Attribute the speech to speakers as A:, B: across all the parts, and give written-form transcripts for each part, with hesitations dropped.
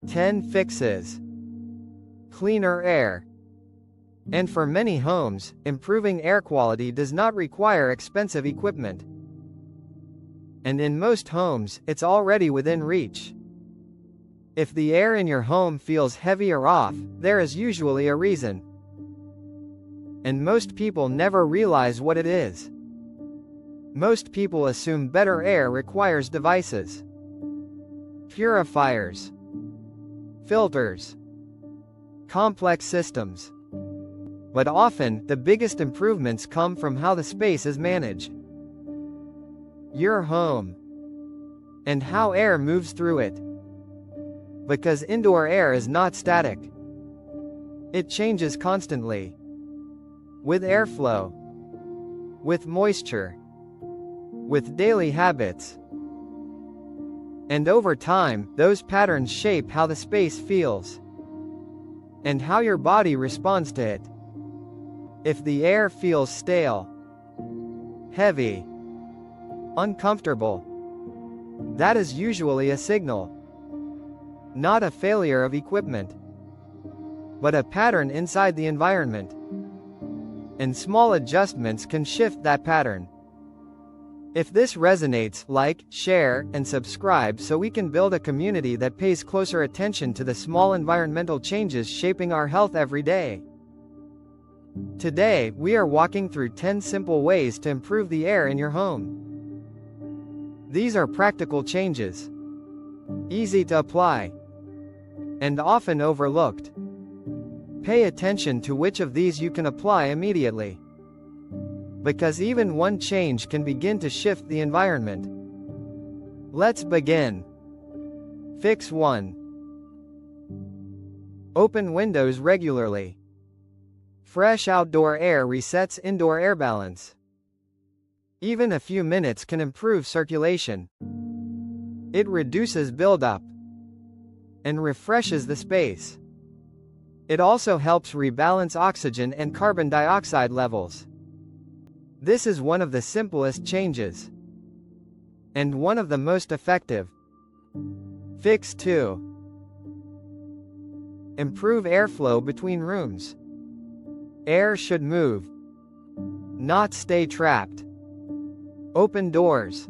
A: 10 fixes. Cleaner air. And for many homes, improving air quality does not require expensive equipment. And in most homes, it's already within reach. If the air in your home feels heavy or off, there is usually a reason. And most people never realize what it is. Most people assume better air requires devices, purifiers, filters, complex systems. But often, the biggest improvements come from how the space is managed. Your home. And how air moves through it. Because indoor air is not static. It changes constantly. With airflow. With moisture. With daily habits. And over time, those patterns shape how the space feels. And how your body responds to it. If the air feels stale, heavy, uncomfortable, that is usually a signal. Not a failure of equipment, but a pattern inside the environment. And small adjustments can shift that pattern. If this resonates, like, share, and subscribe so we can build a community that pays closer attention to the small environmental changes shaping our health every day. Today, we are walking through 10 simple ways to improve the air in your home. These are practical changes, easy to apply, and often overlooked. Pay attention to which of these you can apply immediately. Because even one change can begin to shift the environment. Let's begin. Fix 1. Open windows regularly. Fresh outdoor air resets indoor air balance. Even a few minutes can improve circulation. It reduces buildup and refreshes the space. It also helps rebalance oxygen and carbon dioxide levels. This is one of the simplest changes, and one of the most effective. Fix 2. Improve airflow between rooms. Air should move, not stay trapped. Open doors.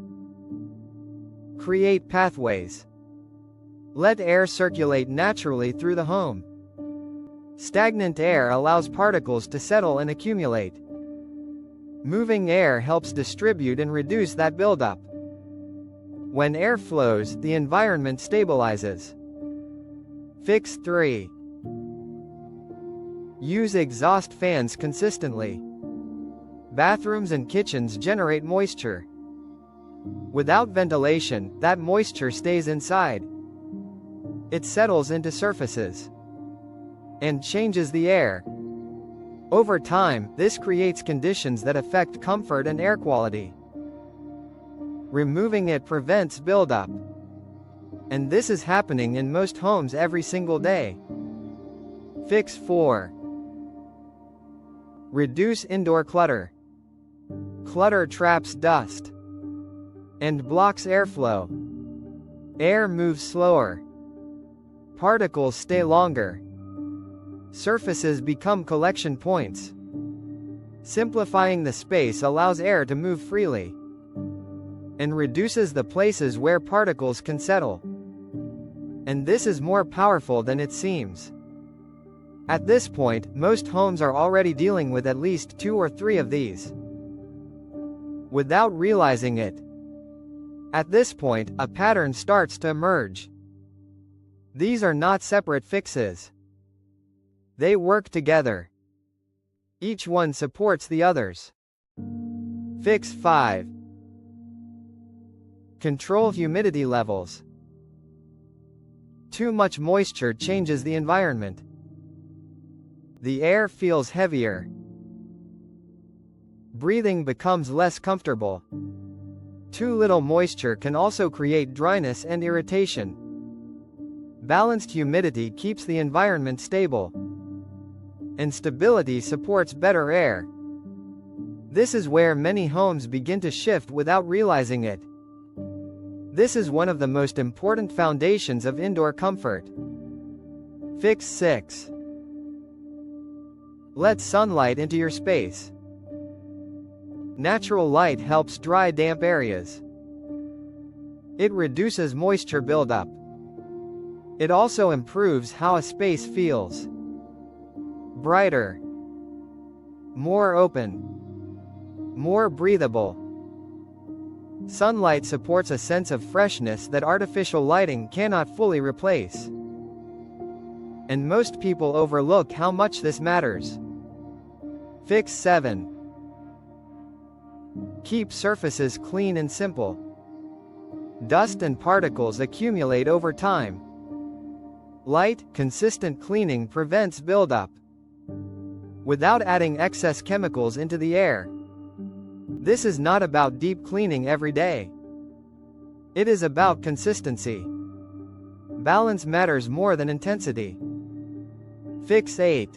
A: Create pathways. Let air circulate naturally through the home. Stagnant air allows particles to settle and accumulate. Moving air helps distribute and reduce that buildup. When air flows, the environment stabilizes. Fix 3. Use exhaust fans consistently. Bathrooms and kitchens generate moisture. Without ventilation, that moisture stays inside. It settles into surfaces and changes the air. Over time, this creates conditions that affect comfort and air quality. Removing it prevents buildup. And this is happening in most homes every single day. Fix 4. Reduce indoor clutter. Clutter traps dust and blocks airflow. Air moves slower. Particles stay longer. Surfaces become collection points. Simplifying the space allows air to move freely and reduces the places where particles can settle. And this is more powerful than it seems. At this point, most homes are already dealing with at least 2 or 3 of these, without realizing it. At this point, a pattern starts to emerge. These are not separate fixes. They work together. Each one supports the others. Fix 5. Control humidity levels. Too much moisture changes the environment. The air feels heavier. Breathing becomes less comfortable. Too little moisture can also create dryness and irritation. Balanced humidity keeps the environment stable. And stability supports better air. This is where many homes begin to shift without realizing it. This is one of the most important foundations of indoor comfort. Fix 6. Let sunlight into your space. Natural light helps dry damp areas. It reduces moisture buildup. It also improves how a space feels. Brighter. More open. More breathable. Sunlight supports a sense of freshness that artificial lighting cannot fully replace. And most people overlook how much this matters. Fix 7. Keep surfaces clean and simple. Dust and particles accumulate over time. Light, consistent cleaning prevents buildup, without adding excess chemicals into the air. This is not about deep cleaning every day. It is about consistency. Balance matters more than intensity. Fix 8.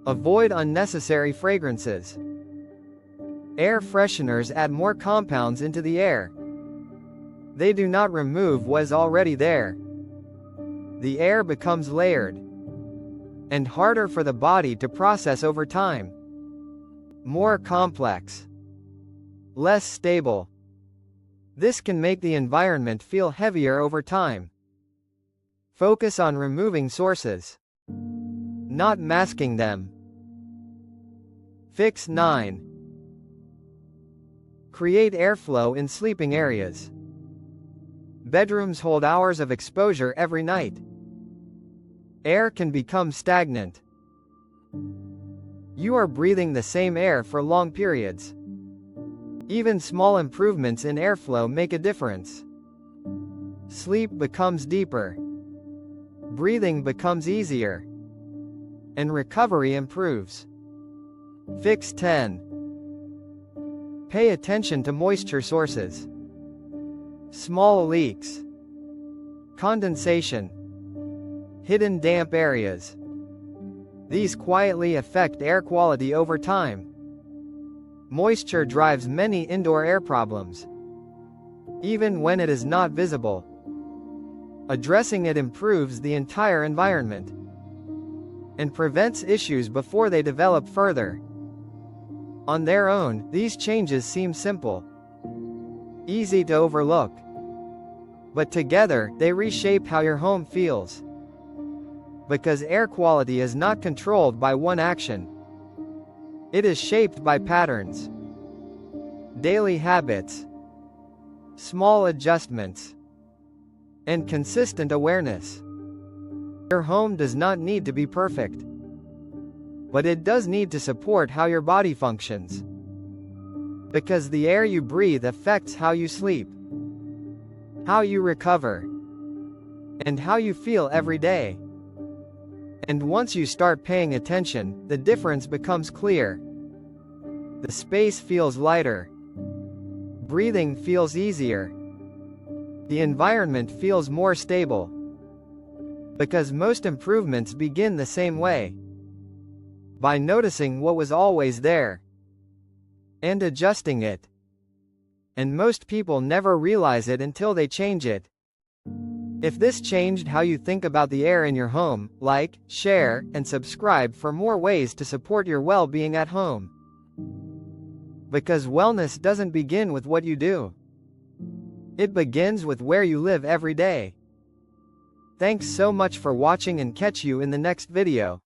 A: Avoid unnecessary fragrances. Air fresheners add more compounds into the air. They do not remove what is already there. The air becomes layered and harder for the body to process over time. More complex. Less stable. This can make the environment feel heavier over time. Focus on removing sources, not masking them. Fix 9. Create airflow in sleeping areas. Bedrooms hold hours of exposure every night. Air can become stagnant. You are breathing the same air for long periods. Even small improvements in airflow make a difference. Sleep becomes deeper. Breathing becomes easier. And recovery improves. Fix 10. Pay attention to moisture sources. Small leaks. Condensation. Hidden damp areas. These quietly affect air quality over time. Moisture drives many indoor air problems, even when it is not visible. Addressing it improves the entire environment and prevents issues before they develop further. On their own, these changes seem simple, easy to overlook, but together, they reshape how your home feels. Because air quality is not controlled by one action. It is shaped by patterns, daily habits, small adjustments, and consistent awareness. Your home does not need to be perfect, but it does need to support how your body functions. Because the air you breathe affects how you sleep, how you recover, and how you feel every day. And once you start paying attention, the difference becomes clear. The space feels lighter. Breathing feels easier. The environment feels more stable. Because most improvements begin the same way. By noticing what was always there and adjusting it. And most people never realize it until they change it. If this changed how you think about the air in your home, like, share, and subscribe for more ways to support your well-being at home. Because wellness doesn't begin with what you do. It begins with where you live every day. Thanks so much for watching, and catch you in the next video.